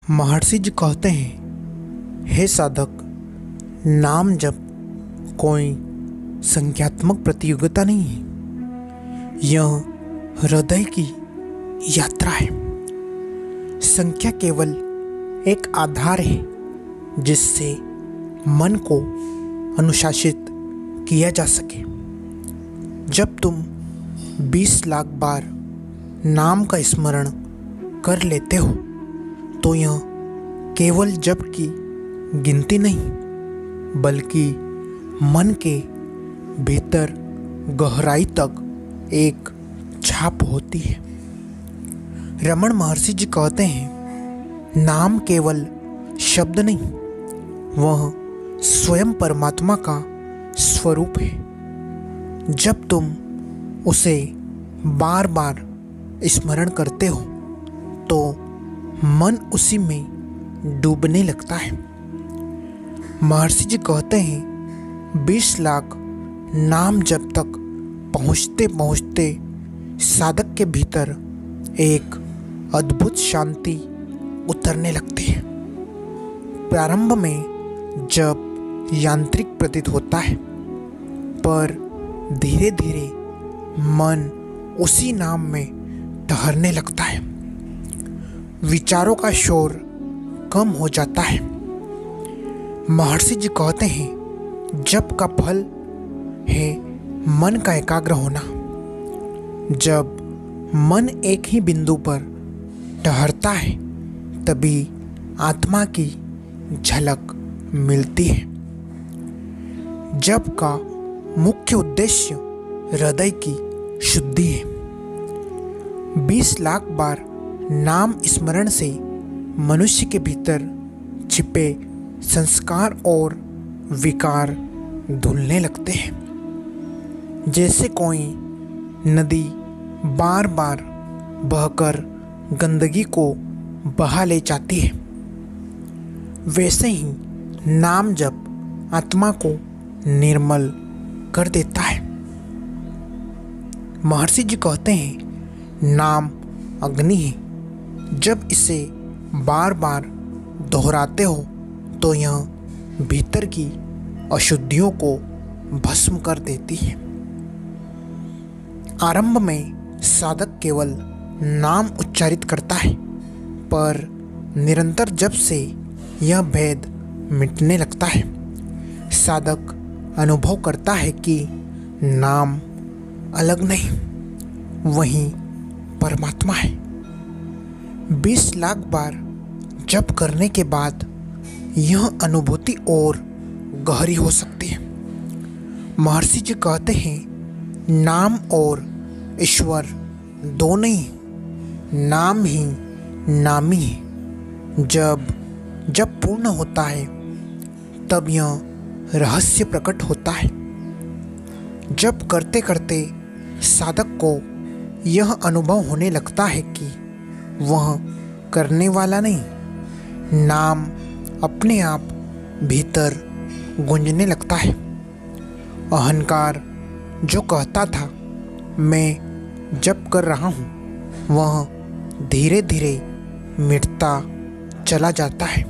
महर्षि जी कहते हैं, हे साधक, नाम जप कोई संख्यात्मक प्रतियोगिता नहीं है। यह हृदय की यात्रा है। संख्या केवल एक आधार है जिससे मन को अनुशासित किया जा सके। जब तुम 20 लाख बार नाम का स्मरण कर लेते हो तो यह केवल जप की गिनती नहीं बल्कि मन के भीतर गहराई तक एक छाप होती है। रमण महर्षि जी कहते हैं, नाम केवल शब्द नहीं, वह स्वयं परमात्मा का स्वरूप है। जब तुम उसे बार बार स्मरण करते हो तो मन उसी में डूबने लगता है। महर्षि जी कहते हैं, 20 लाख नाम जब तक पहुँचते पहुँचते साधक के भीतर एक अद्भुत शांति उतरने लगती है। प्रारंभ में जब यांत्रिक प्रतीत होता है, पर धीरे धीरे मन उसी नाम में ठहरने लगता है। विचारों का शोर कम हो जाता है। महर्षि जी कहते हैं, जप का फल है मन का एकाग्र होना। जब मन एक ही बिंदु पर ठहरता है तभी आत्मा की झलक मिलती है। जप का मुख्य उद्देश्य हृदय की शुद्धि है। 20 लाख बार नाम स्मरण से मनुष्य के भीतर छिपे संस्कार और विकार धुलने लगते हैं। जैसे कोई नदी बार बार बहकर गंदगी को बहा ले जाती है, वैसे ही नाम जप आत्मा को निर्मल कर देता है। महर्षि जी कहते हैं, नाम अग्नि है। जब इसे बार बार दोहराते हो तो यह भीतर की अशुद्धियों को भस्म कर देती है। आरंभ में साधक केवल नाम उच्चारित करता है, पर निरंतर जप से यह भेद मिटने लगता है। साधक अनुभव करता है कि नाम अलग नहीं, वही परमात्मा है। 20 लाख बार जप करने के बाद यह अनुभूति और गहरी हो सकती है। महर्षि जी कहते हैं, नाम और ईश्वर दो नहीं, नाम ही नामी है। जब पूर्ण होता है तब यह रहस्य प्रकट होता है। जप करते करते साधक को यह अनुभव होने लगता है कि वह करने वाला नहीं, नाम अपने आप भीतर गूंजने लगता है। अहंकार जो कहता था मैं जप कर रहा हूँ, वह धीरे धीरे मिटता चला जाता है।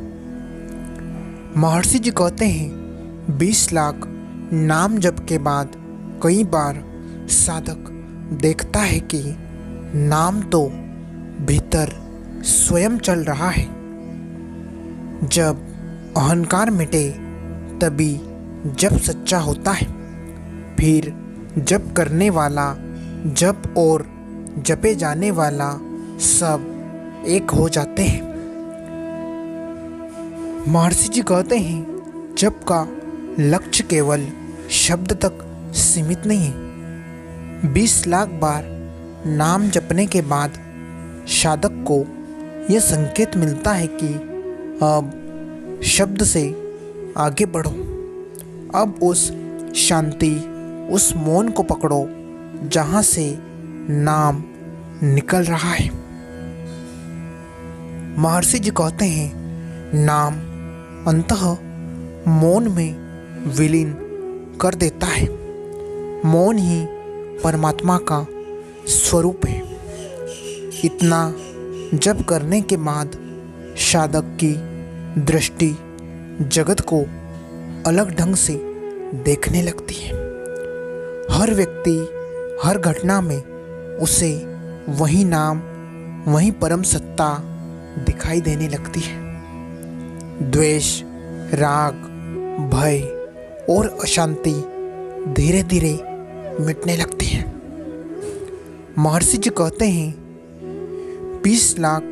महर्षि जी कहते हैं, 20 लाख नाम जप के बाद कई बार साधक देखता है कि नाम तो भीतर स्वयं चल रहा है। जब अहंकार मिटे तभी जप सच्चा होता है। फिर जप करने वाला, जप और जपे जाने वाला सब एक हो जाते हैं। महर्षि जी कहते हैं, जप का लक्ष्य केवल शब्द तक सीमित नहीं है। 20 लाख बार नाम जपने के बाद साधक को यह संकेत मिलता है कि अब शब्द से आगे बढ़ो। अब उस शांति, उस मौन को पकड़ो जहाँ से नाम निकल रहा है। महर्षि जी कहते हैं, नाम अंततः मौन में विलीन कर देता है। मौन ही परमात्मा का स्वरूप है। इतना जप करने के बाद साधक की दृष्टि जगत को अलग ढंग से देखने लगती है। हर व्यक्ति, हर घटना में उसे वही नाम, वही परम सत्ता दिखाई देने लगती है। द्वेष, राग, भय और अशांति धीरे धीरे मिटने लगती है। महर्षि जी कहते हैं 20 लाख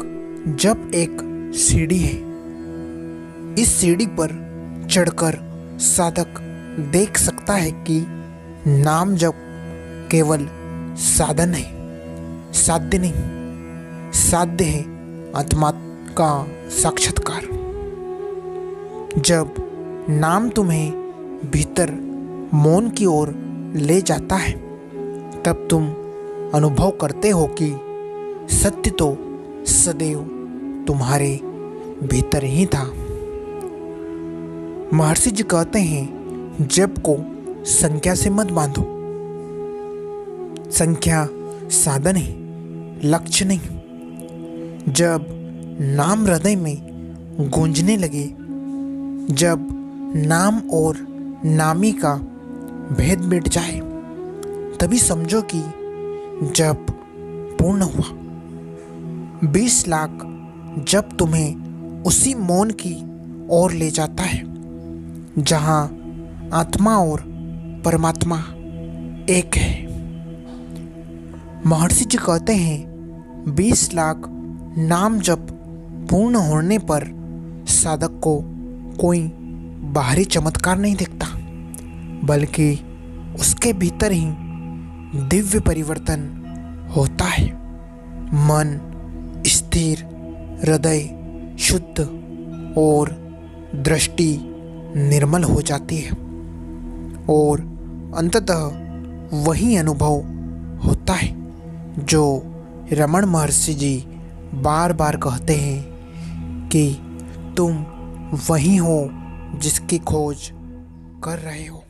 जब एक सीढ़ी है, इस सीढ़ी पर चढ़कर साधक देख सकता है कि नाम जप केवल साधन है, साध्य नहीं, साध्य है आत्मा का साक्षात्कार। जब नाम तुम्हें भीतर मौन की ओर ले जाता है, तब तुम अनुभव करते हो कि सत्य तो सदैव तुम्हारे भीतर ही था। महर्षि जी कहते हैं जप को संख्या से मत बांधो। संख्या साधन है, लक्ष्य नहीं। जब नाम हृदय में गूंजने लगे, जब नाम और नामी का भेद मिट जाए, तभी समझो कि जप पूर्ण हुआ। 20 लाख जब तुम्हें उसी मौन की ओर ले जाता है जहां आत्मा और परमात्मा एक है। महर्षि जी कहते हैं 20 लाख नाम जप पूर्ण होने पर साधक को कोई बाहरी चमत्कार नहीं दिखता, बल्कि उसके भीतर ही दिव्य परिवर्तन होता है। मन स्थिर, हृदय शुद्ध और दृष्टि निर्मल हो जाती है और अंततः वही अनुभव होता है जो रमण महर्षि जी बार बार कहते हैं कि तुम वही हो जिसकी खोज कर रहे हो।